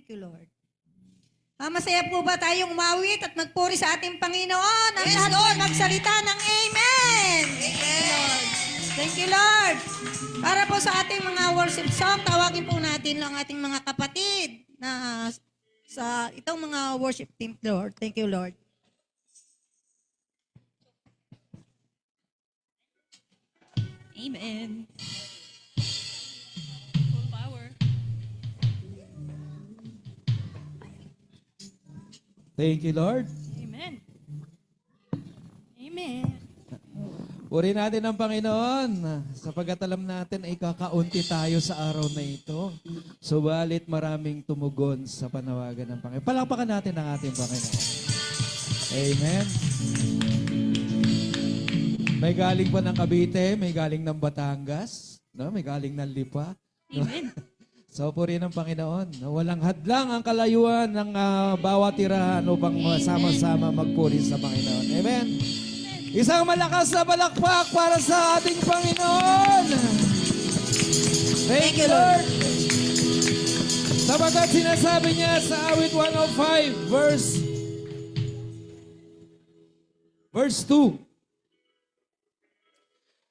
Thank you, Lord. Masaya po ba tayong umawit at magpuri sa ating Panginoon? Ang lahat po magsalita ng Amen! Amen! Thank you, Lord. Para po sa ating mga worship song, tawagin po natin lang ating mga kapatid na sa itong mga worship team, Lord. Thank you, Lord. Amen. Full power. Thank you, Lord. Amen. Amen. Puri natin ang Panginoon sapagkat alam natin ay kakaunti tayo sa araw na ito. Subalit maraming tumugon sa panawagan ng Panginoon. Palakpakan natin ang ating Panginoon. Amen. May galing pa ng Cavite, may galing ng Batangas, no? May galing ng Lipa. No? Amen. So, puri ng Panginoon. Walang hadlang ang kalayuan ng bawat tirahan upang sama-sama magpuri sa Panginoon. Amen. Isang malakas na palakpak para sa ating Panginoon. Thank you, Lord. Sapagkat sinasabi niya sa awit 105, verse 2.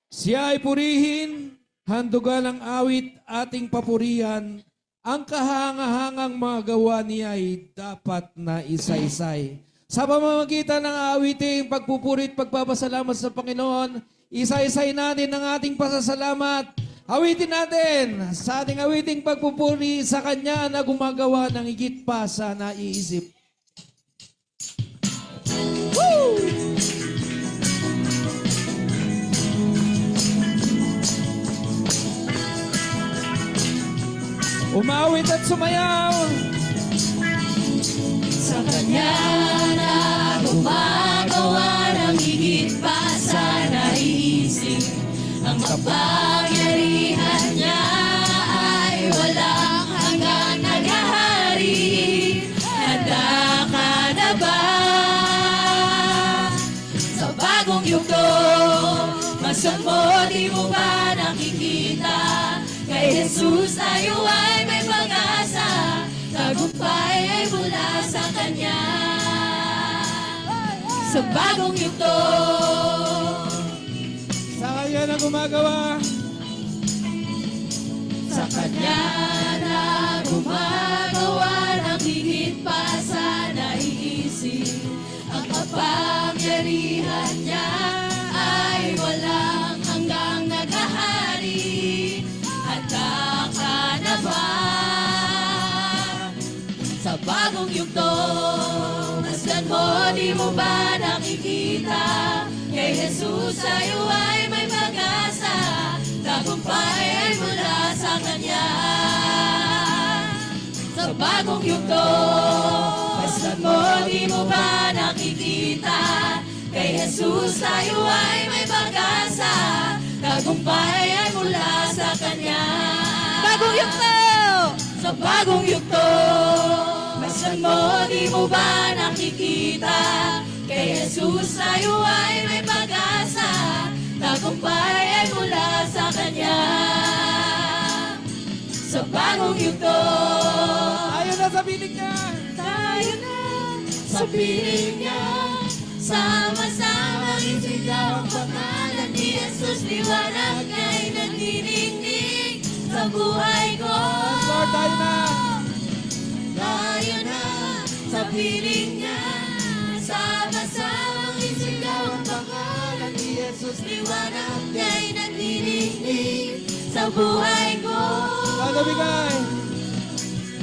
Siya ay purihin, handugan ng awit ating papurihan, ang kahangahangang mga gawa niya ay dapat na isa-isay. Sa pamamagitan ng awiting pagpupurit, pagpapasalamat sa Panginoon, isa-isay natin ang ating pasasalamat. Awitin natin sa ating awiting pagpupuri sa Kanya na gumagawa ng higit pa sa naiisip. Woo! Umawit at sumayaw. Sa Kanya na gumagawa ng higit pa sa naiisip, ang kapangyarihan niya ay walang hanggang naghahari. Handa ka na ba sa bagong yugto? Masyon mo, di mo ba nakikita? Kay Jesus tayo ay may pag-asa, tagumpay ay mula sa Kanya. Sa bagong yugto, Sa Kanya na gumagawa. sa Kanya na gumagawa ng higit pa sa naiisip, ang kapangyarihan niya ay walang hanggang naghahari. Handa ka na ba sa bagong yugto? Masdan mo, di mo ba nakikita? Kay Jesus tayo ay may pag-asa, tagumpay ay mula sa Kanya. Sa bagong yugto, masdan mo, di mo ba nakikita? Kay Jesus tayo ay may pag-asa, tagumpay ay mula sa Kanya. Bagong yugto! Sa bagong yugto, masdan mo, di mo ba nakikita? Kay Jesus tayo ay may pag-asa, tagumpay ay mula sa Kanya. Sa bagong yugto, Tayo na sa piling niya. tayo na sa piling niya. Sama-sama isigaw ang pangalan ni Jesus. Liwanag niya'y nagdidingding sa buhay ko. Lord, tayo na. Tayo na sa piling niya. Sama-sama isigaw ang pangalan ni Jesus. Liwanag niya'y nagdidingding sa buhay ko. Todo bigay.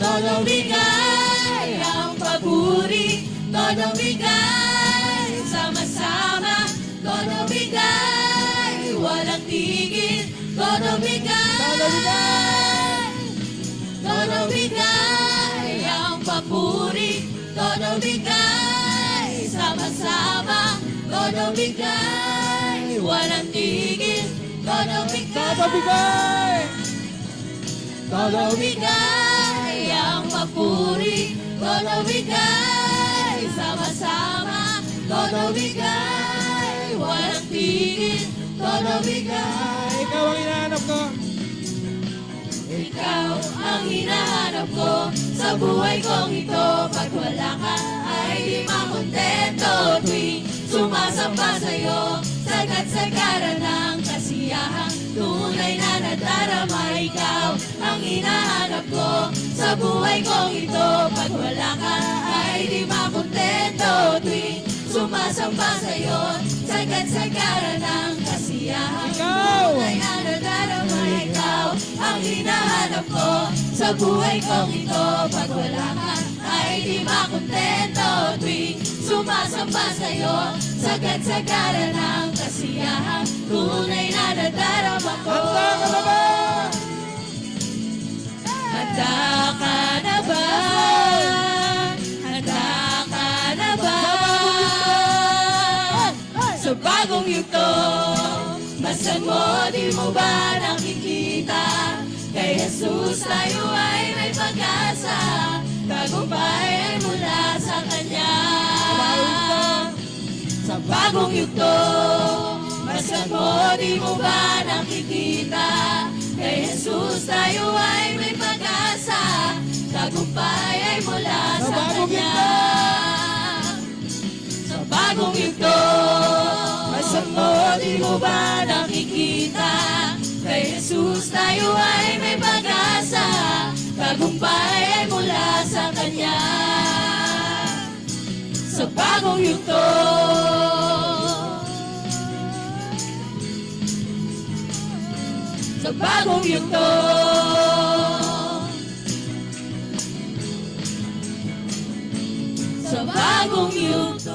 Todo bigay ang papuri, todo bigay sama-sama, todo bigay walang tigil, todo bigay, todo bigay ang papuri, todo bigay sama-sama, todo bigay walang tigil, todo Todo bigay. todo bigay ang papuri, todo bigay sama-sama, todo bigay walang tigil, todo bigay. Ikaw ang hinahanap ko. ikaw ang hinahanap ko sa buhay kong ito. Pag wala ka ay di makontento tuwing sumasamba sa'yo. Sagat-sagaran ng kasiyahang tunay na nadarama. Ikaw ang hinahanap ko sa buhay kong ito. Pag wala ka ay di makontento tuwing sumasamba sa'yo. Sagat-sagaran ng kasiyahang tunay na nadarama. Ikaw ang hinahanap ko sa buhay kong ito. Pag wala ka ay di makontento tuwing sumasamba sa'yo. Sagat-sagaran ng kasiyahang tunay na nadarama ko. Handa ka na ba? Handa ka na ba? Sa bagong yugto, masan mo, di mo ba nakikita? Kay Jesus tayo ay may pag-asa, tagumpay ay mula sa Kanya. Sa bagong yugto, masan mo, di mo ba nakikita? Kay Jesus tayo ay may pag-asa, tagumpay ay mula sa Kanya. Sa bagong yugto, masan mo, di mo ba nakikita? Kay Jesus tayo ay may pag-asa, tagumpay ay mula sa Kanya. Sa bagong yugto, sa bagong yugto, sa bagong yugto.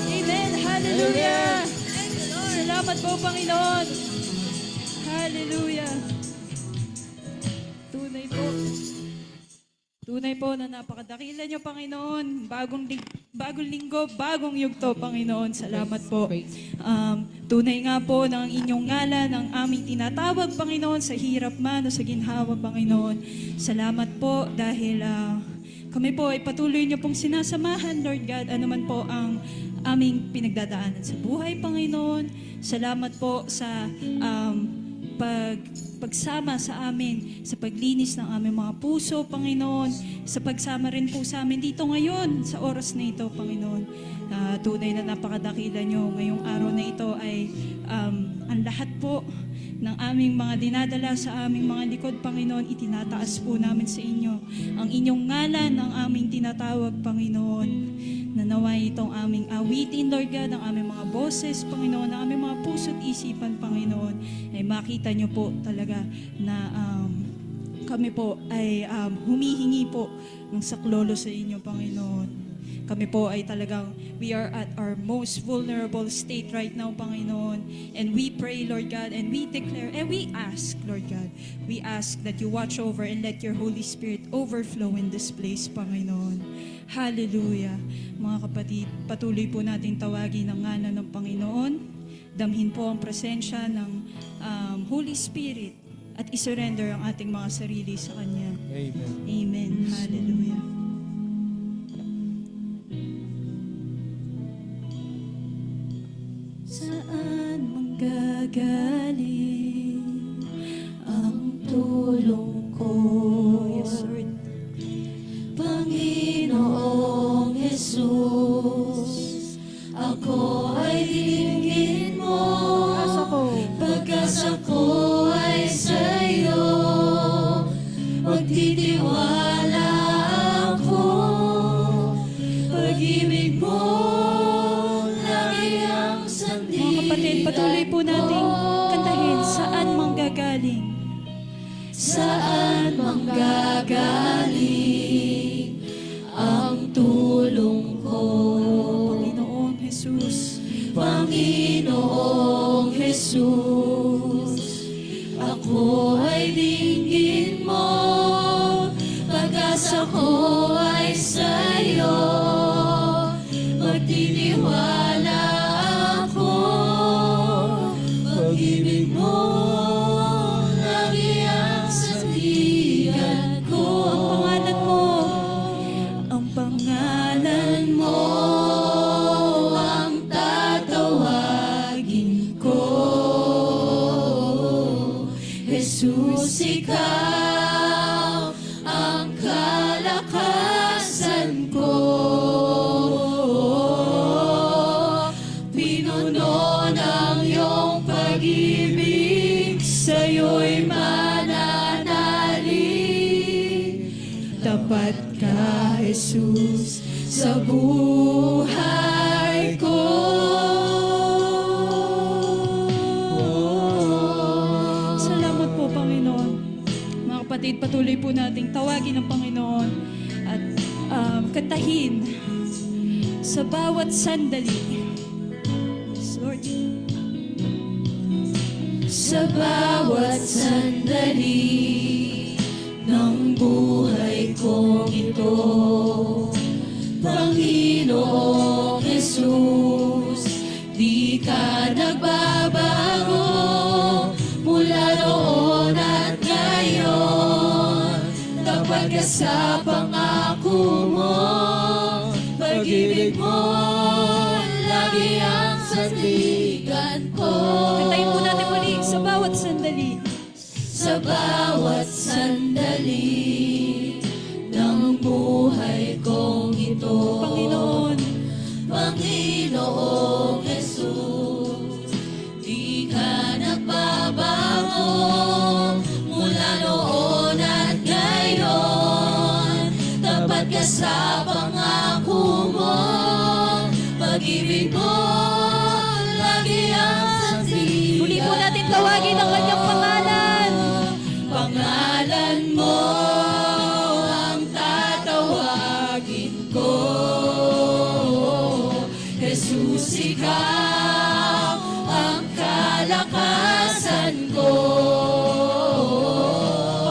Amen. Hallelujah. Salamat po, Panginoon. Hallelujah. Tunay po. Tunay po na napakadakila niyo, Panginoon. Bagong linggo, bagong yugto, Panginoon. Salamat po. Tunay nga po ng inyong ngalan ang aming tinatawag, Panginoon, sa hirap man o sa ginhawa, Panginoon. Salamat po dahil kami po ay patuloy niyo pong sinasamahan, Lord God, ano man po ang aming pinagdadaanan sa buhay, Panginoon. Salamat po sa pagsama sa amin, sa paglinis ng aming mga puso, Panginoon, sa pagsama rin po sa amin dito ngayon, sa oras na ito, Panginoon. Tunay na napakadakila nyo ngayong araw na ito ay ang lahat po ng aming mga dinadala sa aming mga likod, Panginoon, itinataas po namin sa inyo. Ang inyong ngalan ang aming tinatawag, Panginoon. Nanaway itong aming awitin, Lord God, ang aming mga boses, Panginoon, ang aming mga puso't isipan, Panginoon, ay makita nyo po talaga na kami po ay humihingi po ng saklolo sa inyo, Panginoon. Kami po ay talagang, we are at our most vulnerable state right now, Panginoon. And we pray, Lord God, and we declare, and we ask, Lord God, we ask that you watch over and let your Holy Spirit overflow in this place, Panginoon. Hallelujah. Mga kapatid, patuloy po natin tawagin ang ngalan ng Panginoon. Damhin po ang presensya ng Holy Spirit at isurrender ang ating mga sarili sa Kanya. Amen. Amen. Hallelujah. Saan manggagaling ang tulong ko? Yes, Lord. Panginoong Jesus, ako ay dinggin mo. Pag-asa ko ay sa'yo. Magtitiwala ako. Pag-ibig mo lagi ang sandigan. Mga kapatid, patuloy po nating kantahin, saan manggagaling? Saan manggagaling ang tulong ko? Panginoong Jesus. Panginoong Jesus, ako ay dinggin mo. Pag-asa ko ay sa'yo. Magtitiwala ako. Pag-ibig mo lagi ang sandigan ko. Ang pangalan mo. Ang pangalan mo ang tatawagin ko. Tapat ka, Jesus, sa buhay ko. Salamat po, Panginoon. Mga kapatid, patuloy po nating tawagin ang Panginoon at kantahin sa bawat sandali. Lord. Sa bawat sandali ng buhay kong ito, Panginoong Jesus, di ka nagbabago mula noon at ngayon. Tapat ka sa pangako mo, pag-ibig mo lagi ang sandigan ko. Kantahin po natin muli sa bawat sandali. Sa bawat sandali ng buhay kong ito, Panginoon, Panginoong Jesus, di ka nagbabago mula noon at ngayon. Tapat ka sa pangako mo, pag-ibig mo lagi ang sandigan. muli po natin tawagin ang kanyang pangalan. Pangalan mo ang tatawagin ko, Jesus, ikaw ang kalakasan ko.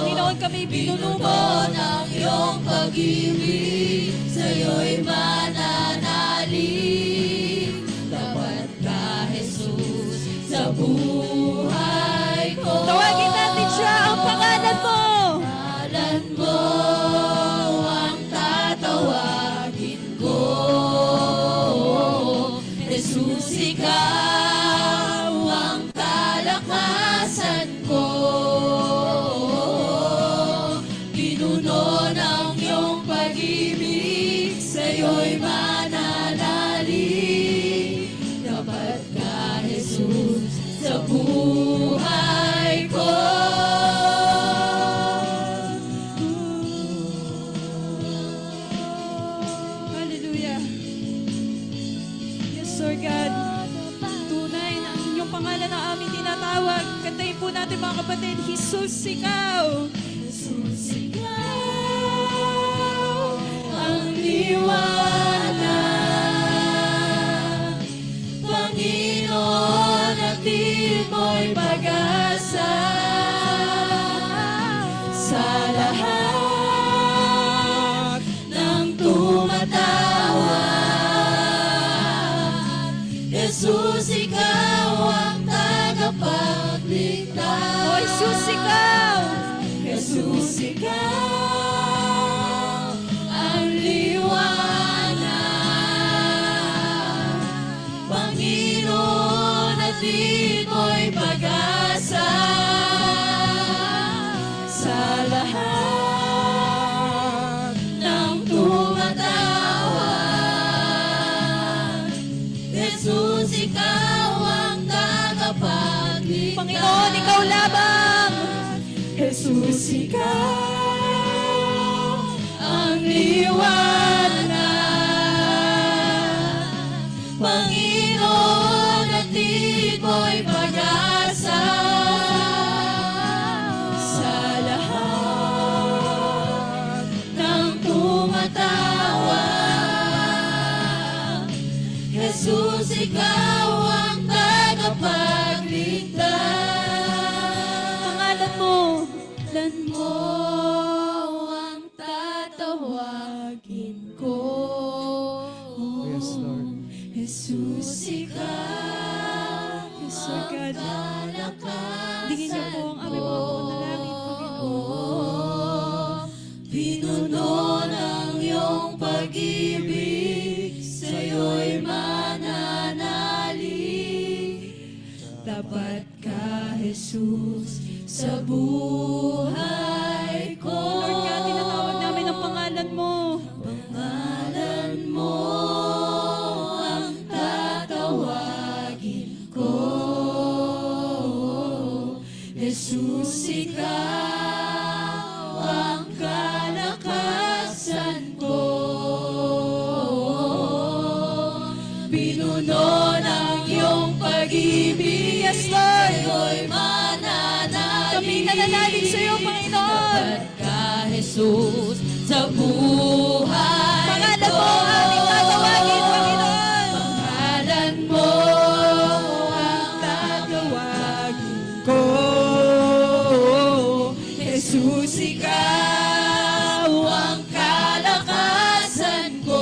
Panginoon, kami Pinuno binunumo. ng iyong pag-ibig, sa'yo'y mananalig. Tapat ka, Jesus, sa buhay ko. Tawagin natin siya ang pangalan mo. Pangalan mo ang tatawagin ko, Jesus, ikaw ang kalakasan ko. Pinuno ng iyong pag-ibig, sa'yo'y mananalig. Tapat ka, Jesus, sa buhay ko. Hallelujah. Yes, Lord God. Tunay na ang inyong pangalan na aming tinatawag. Kantahin po natin mga kapatid, Jesus, ikaw. Jesus, ikaw ang liwanag. Panginoon, natin mo'y pag-asa. Sa lahat ng tumatawag, Jesus, ikaw ang tagapagligtas. O Jesus, ikaw. Jesus, ikaw ang liwanag. Panginoon, natin mo'y pag-asa. Sa lahat ng tumatawag, Jesus, ikaw ang tagapagligtas. Panginoon, ikaw lamang. Jesus, ikaw ang liwanag. Panginoon, natin mo'y pag-asa. Sa lahat ng tumatawag, Jesus, ikaw ang tagapagligtas. Pangalan mo. Pangalan mo ang tatawagin ko. Yes, Lord. Jesus, ikaw Yes, Lord God. kalakasan Digin niyo po ang aming mga panalangin, Panginoon. Pinuno ng iyong pag-ibig, sa'yo'y mananalig. Tapat ka, Jesus, sa buhay ko. Lord God, tinatawag namin ang pangalan mo. Pangalan mo ang tatawagin ko, Jesus, ikaw ang kalakasan Jesus sa buhay Pangalan ko. mo ang aming tatawagin, Panginoon. Pangalan mo ang tatawagin Ko. Jesus, ikaw ang kalakasan ko.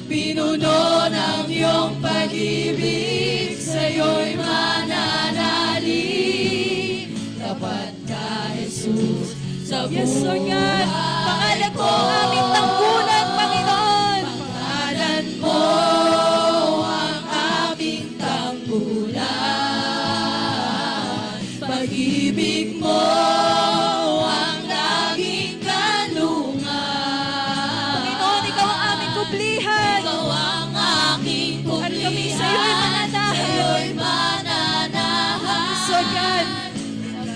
Pinuno ng iyong pag-ibig, sa'yo'y mananalig. Tapat ka, Jesus, sa buhay. Yes, Lord God. Pangalan mo ang aming tanggulan, Panginoon. Pangalan mo ang aming tanggulan. Pag-ibig mo ang laging kanlungan. Panginoon, ikaw ang aming kublihan. Ikaw ang aking At kami kublihan. sa'yo'y mananahan. Sa'yo'y mananahan. Yes, Lord God.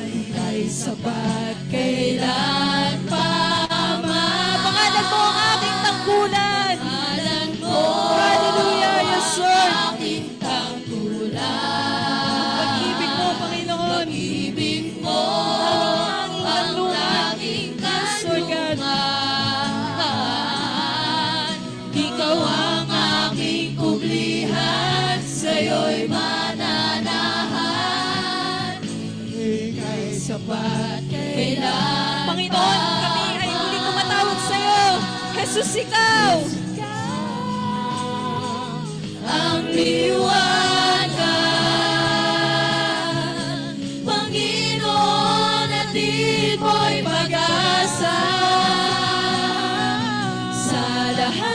Ika'y sapat kailan pa man. Pangalan mo ang aming tanggulan. Pangalan mo Hallelujah, yes, Lord. ang aking tanggulan. Pag-ibig mo, Panginoon. Pag-ibig mo ang laging Yes, Lord God. kanlungan. Ikaw ang aking kublihan, sa'yo'y mananahan. Ika'y sapat kailan Panginoon, kami ay muling tumatawag sa'yo. Jesus, ikaw. ang liwanag. Panginoon, atid mo'y pag-asa sa lahat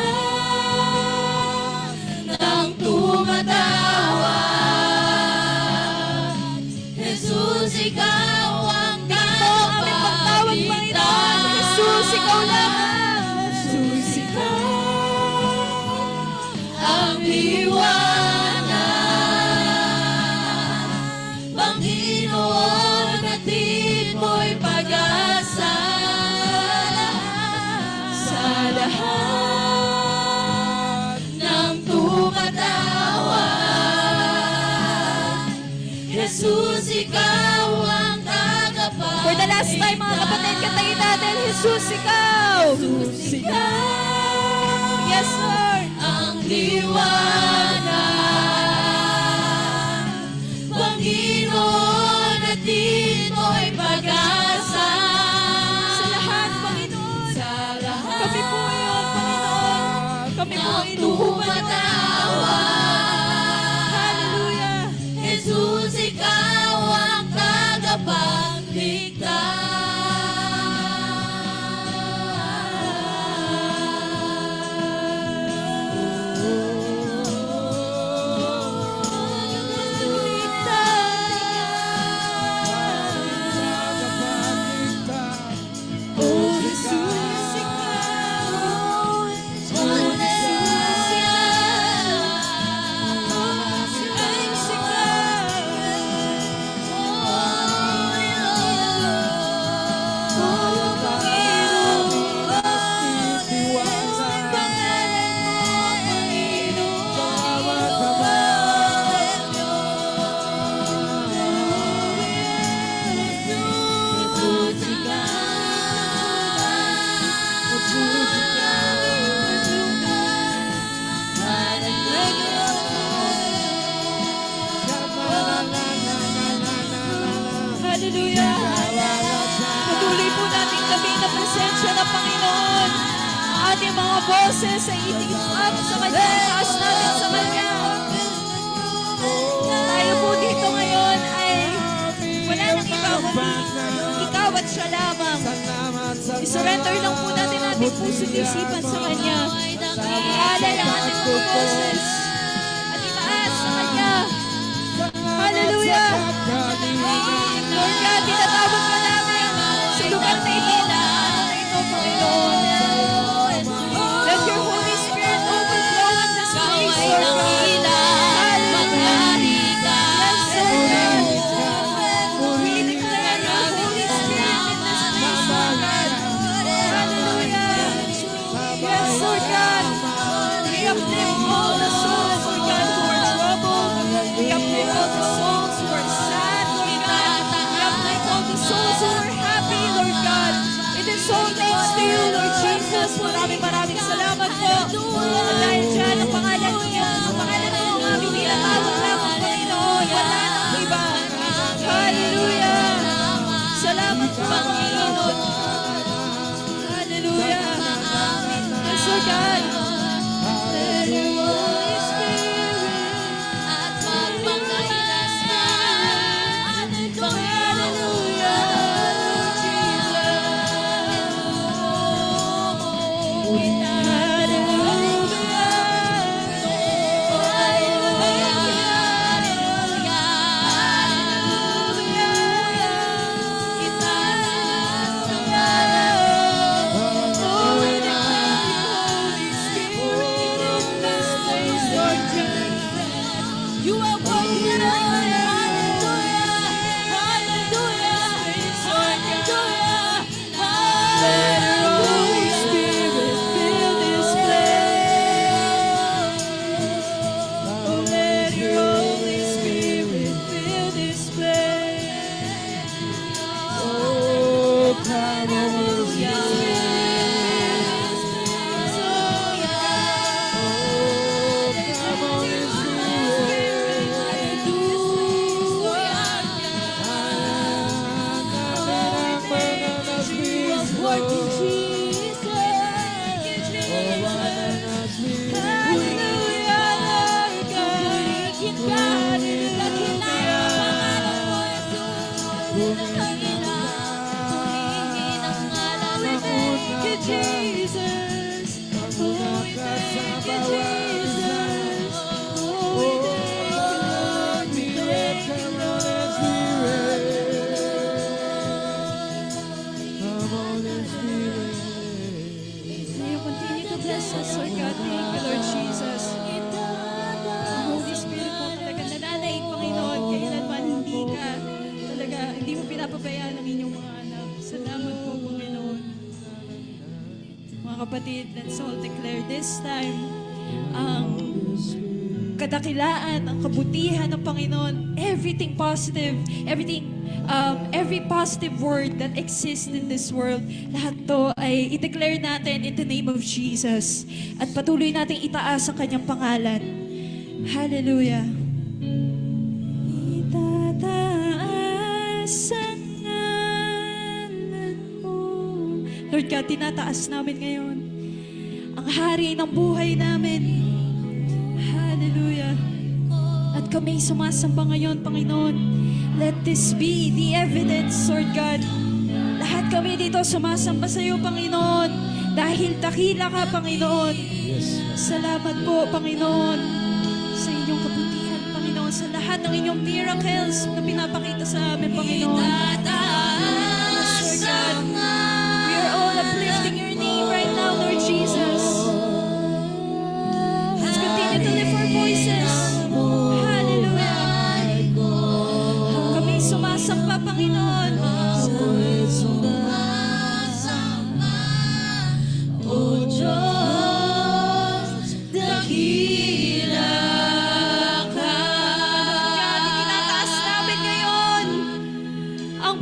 ng tumatawag. Jesus, ikaw ang Aming pagtawag, Panginoon. Jesus, ikaw lamang. Jesus, ikaw ang liwanag. Panginoon, atid mo'y pag-asa sa lahat ng tumatawag. Jesus, ikaw ang tagapagligtas. For the last time, mga kapatid, katayin natin. Jesus, ikaw. Jesus, ikaw Yes, Lord. ang liwanag. Panginoon, atid mo'y pag-asa Sa lahat, Panginoon. sa lahat Kami po iyon, Panginoon. Kami po ng inuupan niyo. tumatawag. Hallelujah. Jesus, ikaw ang Oh, Jesus, ikaw ang Hallelujah. Patuloy po natin kami na presensya ng Panginoon. Ang ating mga boses ay itigip up sa Kanya. Taas natin sa Kanya. Tayo po dito ngayon ay wala nang iba kundi ikaw at siya lamang. I-surrender lang po natin ating puso at isipan sa Kanya. Iaalay ang ating mga boses at itaas sa Kanya. Hallelujah! Lord God, tinatawag ka namin sa lugar na ito. Ito, Panginoon. Let your Holy Spirit overflow in this place, Lord God. Hallelujah. Yes, Lord God. We declare your Holy Spirit in this place, Lord God. Hallelujah. Yes, Lord God. We uplift all the souls, Lord God, who are troubled. We uplift all the souls who are sad, Lord God. maraming salamat po. At dahil dyan, ang pangalan niyo, ang pangalan niyo ang aming tinatawag lamang, Panginoon. Wala nang iba. Hallelujah. Salamat po, Panginoon. Hallelujah. Yes, Lord God. Let your Holy Spirit at magpangailas na. Hallelujah. You are worthy, Lord. Hallelujah. Hallelujah. Hallelujah. Let your Holy Spirit fill this place. Let your Holy Spirit fill this place. Oh, come on, Jesus, oh, we thank you, Jesus. Oh, we thank you, May you continue to bless us, Lord God. Thank you, Lord Jesus. Ang Holy Spirit po talaga nananaig, Panginoon. Kailanman hindi ka talaga, hindi mo pinapabayaan ang inyong mga anak. Salamat po, Panginoon. Mga kapatid, let's all declare this time ang kadakilaan, ang kabutihan ng Panginoon, everything positive, every positive word that exists in this world, lahat to ay i-declare natin in the name of Jesus at patuloy nating itaas ang kanyang pangalan. Hallelujah. Itataas ang ngalan mo. Lord God, tinataas namin ngayon ang hari ng buhay namin. Hallelujah. At kami sumasamba ngayon, Panginoon. Let this be the evidence, Lord God. Lahat kami dito sumasamba sa iyo, Panginoon. Dahil dakila ka, Panginoon. Salamat po, Panginoon, sa inyong kabutihan, Panginoon. Sa lahat ng inyong miracles na pinapakita sa amin, Panginoon. Yes, Lord God. We are all uplifting your name right now, Lord Jesus. Let's continue to lift our voices. Hallelujah. Kami sumasamba, Panginoon. O Diyos, dakila ka. Tinataas namin ngayon ang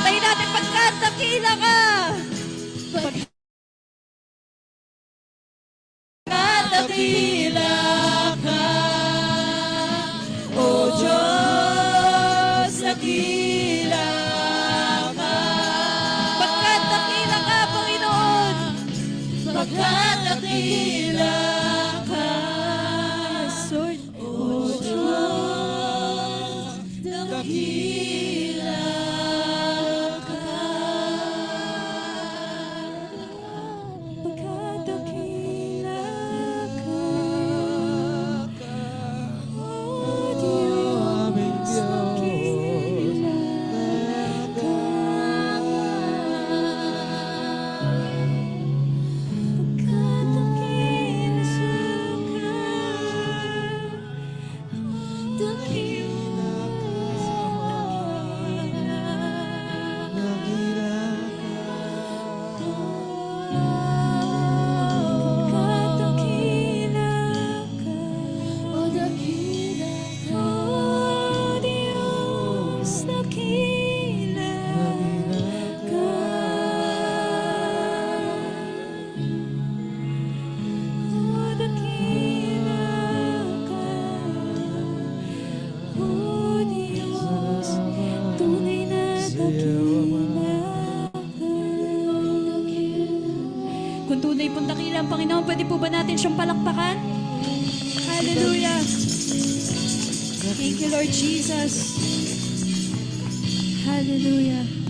Kantahin natin pagkat dakila ka. Pagkat dakila ka. O Diyos, dakila ka. Pagkat dakila ka, Panginoon. Pagkat dakila ka. Lord. O Diyos, dakila ka. Pagkadakila ka. O Diyos, dakila ka. Tunay na dakila ka. Kung tunay pong dakila ang Panginoon, pwede po ba natin siyang palakpakan? Hallelujah! Thank you, Lord Jesus. Hallelujah.